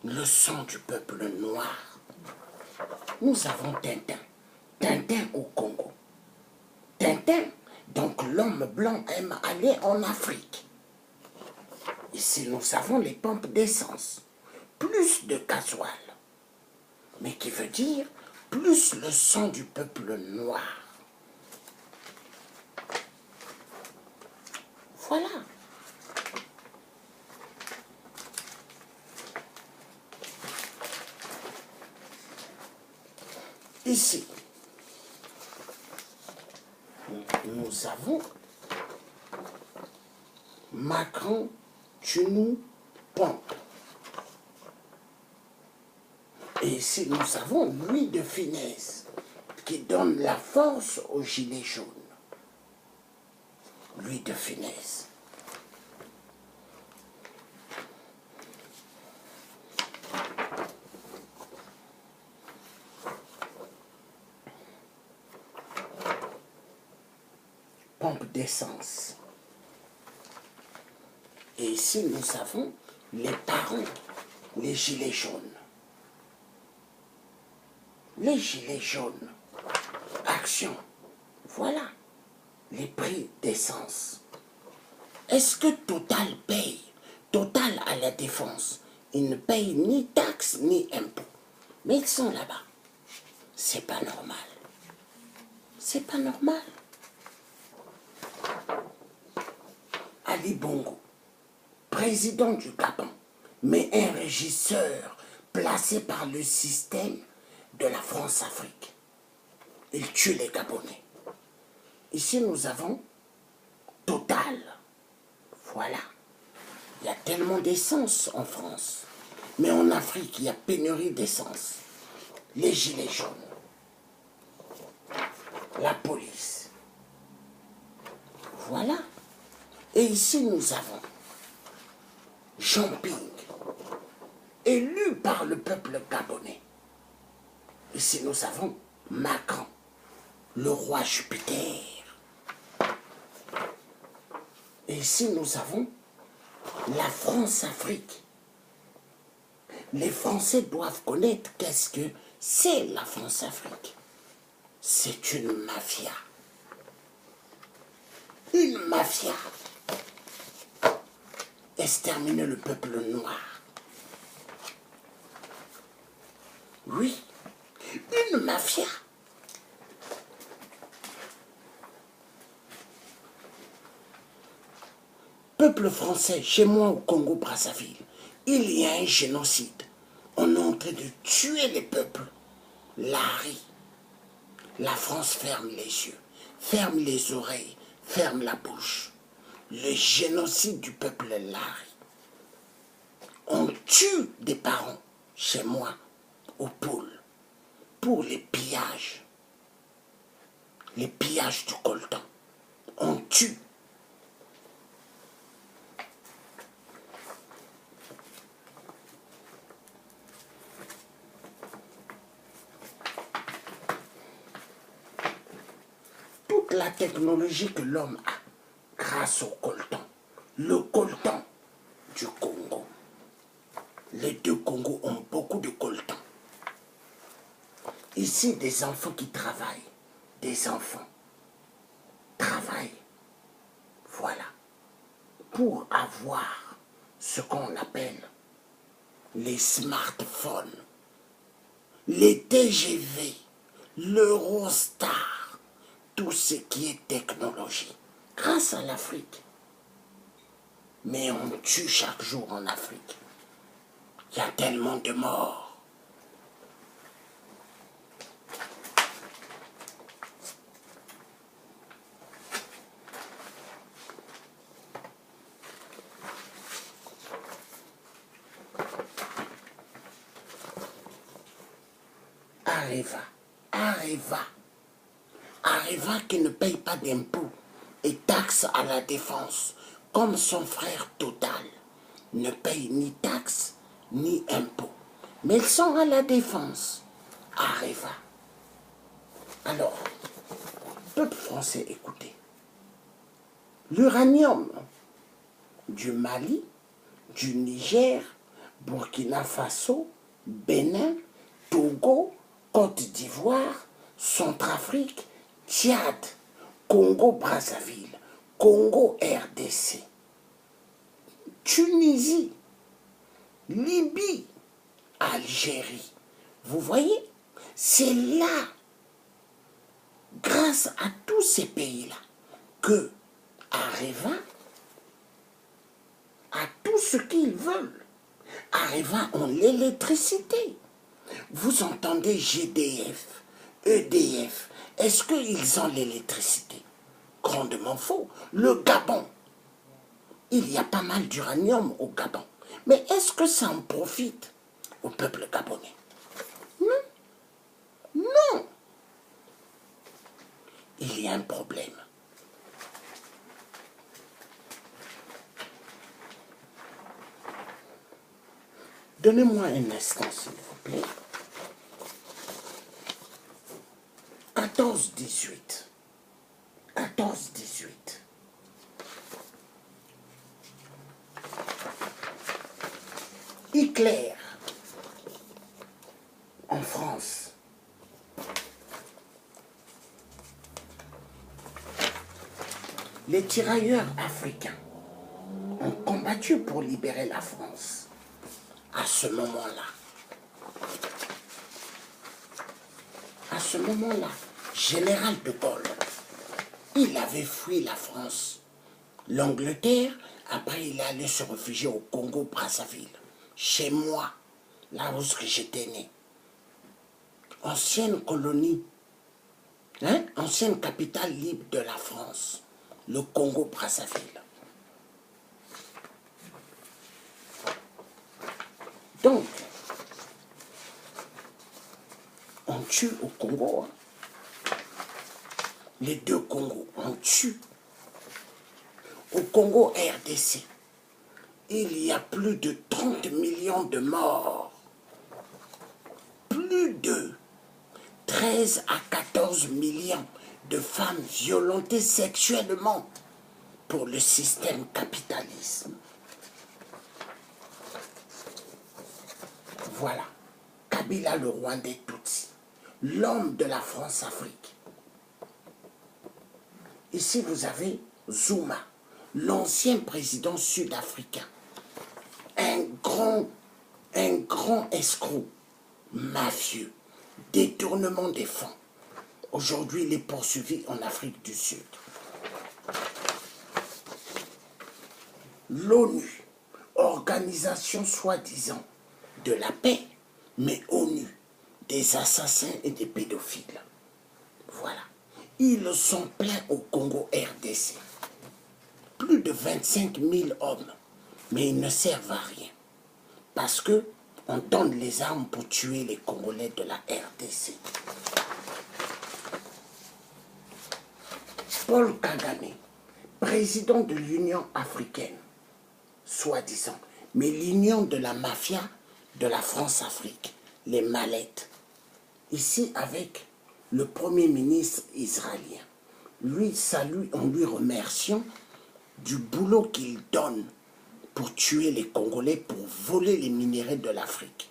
le sang du peuple noir. Nous avons Tintin. Tintin au Congo. Tintin, donc l'homme blanc aime aller en Afrique. Ici, nous avons les pompes d'essence. Plus de gasoil. Mais qui veut dire plus le sang du peuple noir. Voilà. Ici, nous avons Macron, tu nous pompes. Et ici, nous avons l'huile de finesse qui donne la force aux gilets jaunes. L'huile de finesse. Pompe d'essence. Et ici, nous avons les parents, les gilets jaunes. Les gilets jaunes. Action. Voilà les prix d'essence. Est-ce que Total paye? Total à la défense. Ils ne payent ni taxes ni impôts. Mais ils sont là-bas. C'est pas normal. C'est pas normal. Ali Bongo, président du Gabon, mais un régisseur placé par le système de la France-Afrique. Il tue les Gabonais. Ici, nous avons Total. Voilà. Il y a tellement d'essence en France. Mais en Afrique, il y a pénurie d'essence. Les gilets jaunes. La police. Voilà. Et ici, nous avons Jean Ping, élu par le peuple gabonais. Ici, nous avons Macron, le roi Jupiter. Et ici, nous avons la France-Afrique. Les Français doivent connaître qu'est-ce que c'est la France-Afrique. C'est une mafia. Une mafia. Exterminer le peuple noir. Oui, une mafia. Peuple français, chez moi au Congo-Brazzaville, il y a un génocide. On est en train de tuer les peuples. Larry. La France ferme les yeux, ferme les oreilles, ferme la bouche. Le génocide du peuple Larry. On tue des parents, chez moi, au pôle, pour les pillages du coltan. On tue. Toute la technologie que l'homme a, grâce au coltan. Le coltan du Congo. Les deux Congos ont beaucoup de coltan. Ici, des enfants qui travaillent. Des enfants travaillent. Voilà. Pour avoir ce qu'on appelle les smartphones, les TGV, l'Eurostar, tout ce qui est technologie. Grâce à l'Afrique. Mais on tue chaque jour en Afrique. Il y a tellement de morts. Areva qui ne paye pas d'impôts et taxes à la défense, comme son frère Total, ne paye ni taxes ni impôts. Mais ils sont à la défense. Areva. Alors, peuple français, écoutez. L'uranium du Mali, du Niger, Burkina Faso, Bénin, Togo, Côte d'Ivoire, Centrafrique, Tchad, Congo-Brazzaville, Congo-RDC, Tunisie, Libye, Algérie. Vous voyez, c'est là, grâce à tous ces pays-là, que Areva a tout ce qu'ils veulent. Areva ont l'électricité. Vous entendez GDF, EDF, est-ce qu'ils ont l'électricité? Grandement faux. Le Gabon, il y a pas mal d'uranium au Gabon. Mais est-ce que ça en profite au peuple gabonais? Non. Non. Il y a un problème. Donnez-moi un instant, s'il vous plaît. 14-18. 14-18. Hitler, en France. Les tirailleurs africains ont combattu pour libérer la France. À ce moment-là, Général de Gaulle, il avait fui la France, l'Angleterre, après il est allé se réfugier au Congo-Brazzaville, chez moi, là où j'étais né. Ancienne colonie, ancienne capitale libre de la France, le Congo-Brazzaville. Donc, on tue au Congo. Les deux Congos, on tue. Au Congo RDC, il y a plus de 30 millions de morts. Plus de 13 à 14 millions de femmes violentées sexuellement pour le système capitalisme. Voilà, Kabila le Rwandais Tutsi, l'homme de la France-Afrique. Ici, vous avez Zuma, l'ancien président sud-africain, un grand escroc, mafieux, détournement des fonds. Aujourd'hui, il est poursuivi en Afrique du Sud. L'ONU, organisation soi-disant de la paix, mais ONU, des assassins et des pédophiles. Voilà. Ils sont pleins au Congo RDC. Plus de 25 000 hommes, mais ils ne servent à rien. Parce que on donne les armes pour tuer les Congolais de la RDC. Paul Kagame, président de l'Union africaine, soi-disant, mais l'union de la mafia de la France-Afrique, les mallettes. Ici avec le Premier ministre israélien. Lui salue en lui remerciant du boulot qu'il donne pour tuer les Congolais, pour voler les minéraux de l'Afrique.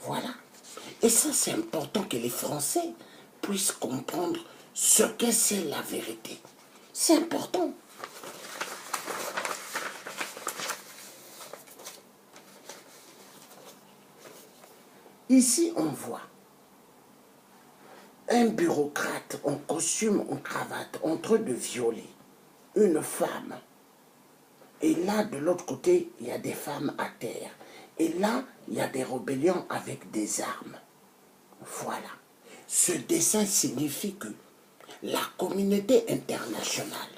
Voilà. Et ça, c'est important que les Français puissent comprendre ce que c'est la vérité. C'est important. Ici, on voit un bureaucrate en costume, en cravate, en train de violer une femme. Et là, de l'autre côté, il y a des femmes à terre. Et là, il y a des rébellions avec des armes. Voilà. Ce dessin signifie que la communauté internationale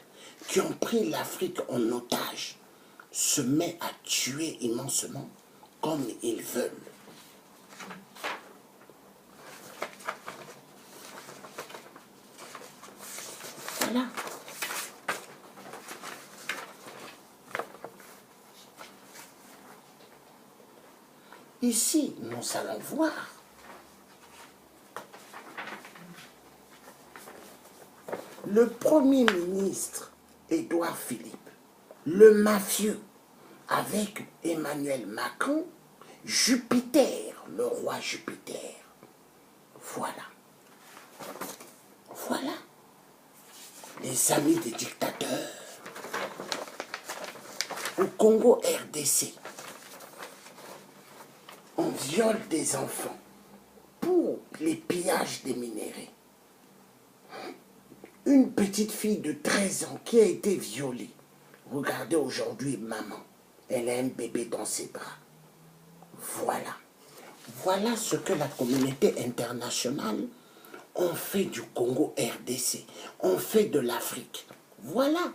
qui ont pris l'Afrique en otage se met à tuer immensement comme ils veulent. Voilà. Ici, nous allons voir le Premier ministre Édouard Philippe, le mafieux, avec Emmanuel Macron, Jupiter, le roi Jupiter. Voilà. Voilà. Les amis des dictateurs. Au Congo RDC, on viole des enfants pour les pillages des minéraux. Une petite fille de 13 ans qui a été violée. Regardez aujourd'hui maman, elle a un bébé dans ses bras. Voilà. Voilà ce que la communauté internationale on fait du Congo RDC, on fait de l'Afrique. Voilà.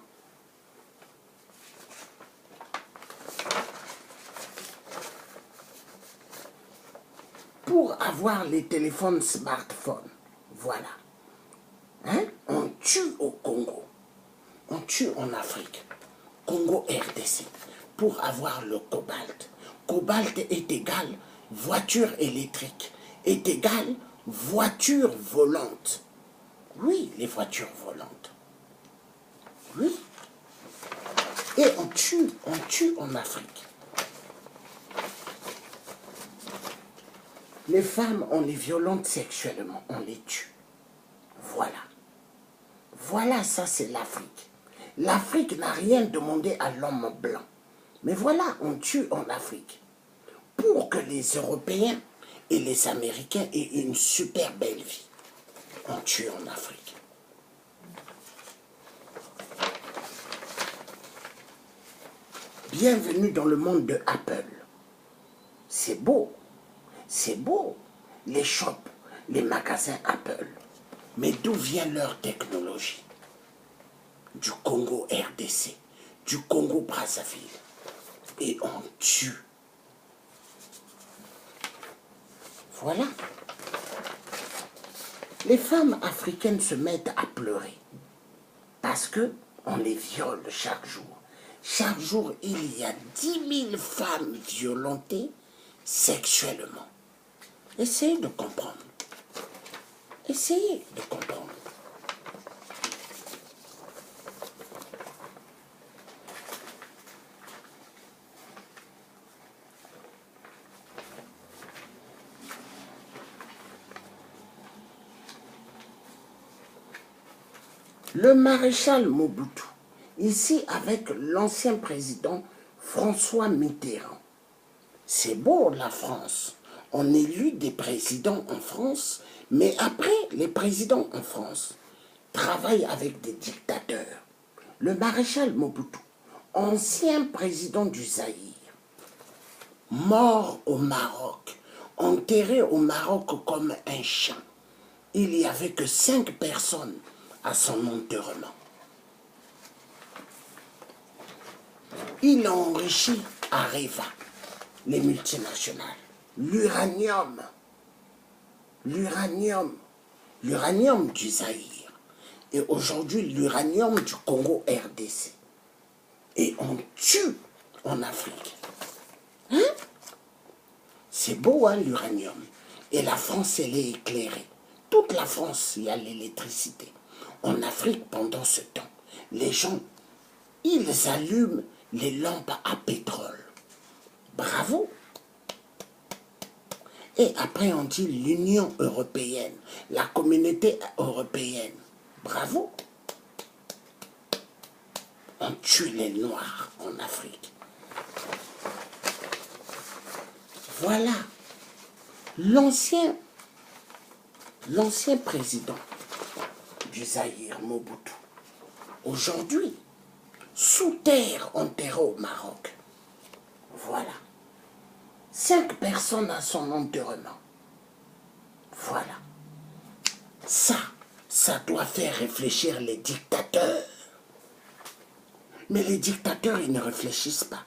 Pour avoir les téléphones smartphones, voilà. Hein? On tue au Congo, on tue en Afrique, Congo RDC, pour avoir le cobalt. Cobalt est égal voiture électrique, est égal voiture volante. Oui, les voitures volantes. Oui. Et on tue en Afrique. Les femmes, on les violente sexuellement, on les tue. Voilà. Voilà, ça c'est l'Afrique. L'Afrique n'a rien demandé à l'homme blanc. Mais voilà, on tue en Afrique. Pour que les Européens et les Américains aient une super belle vie. On tue en Afrique. Bienvenue dans le monde de Apple. C'est beau. C'est beau. Les shops, les magasins Apple. Mais d'où vient leur technologie? Du Congo RDC, du Congo Brazzaville. Et on tue. Voilà. Les femmes africaines se mettent à pleurer parce qu'on les viole chaque jour. Chaque jour, il y a 10 000 femmes violentées sexuellement. Essayez de comprendre. Essayez de comprendre. Le maréchal Mobutu, ici avec l'ancien président François Mitterrand. C'est beau la France. On élit des présidents en France, mais après, les présidents en France travaillent avec des dictateurs. Le maréchal Mobutu, ancien président du Zaïre, mort au Maroc, enterré au Maroc comme un chien. Il n'y avait que 5 personnes à son enterrement. Il a enrichi Areva, les multinationales, l'uranium du Zaïre et aujourd'hui l'uranium du Congo RDC. Et on tue en Afrique. Hein? C'est beau, hein, l'uranium. Et la France, elle est éclairée. Toute la France, il y a l'électricité. En Afrique, pendant ce temps, les gens, ils allument les lampes à pétrole. Bravo. Et après, on dit l'Union européenne, la communauté européenne. Bravo. On tue les Noirs en Afrique. Voilà. L'ancien président du Zaïre, Mobutu, aujourd'hui, sous terre, enterré au Maroc. Voilà. 5 personnes à son enterrement. Voilà. Ça doit faire réfléchir les dictateurs. Mais les dictateurs, ils ne réfléchissent pas.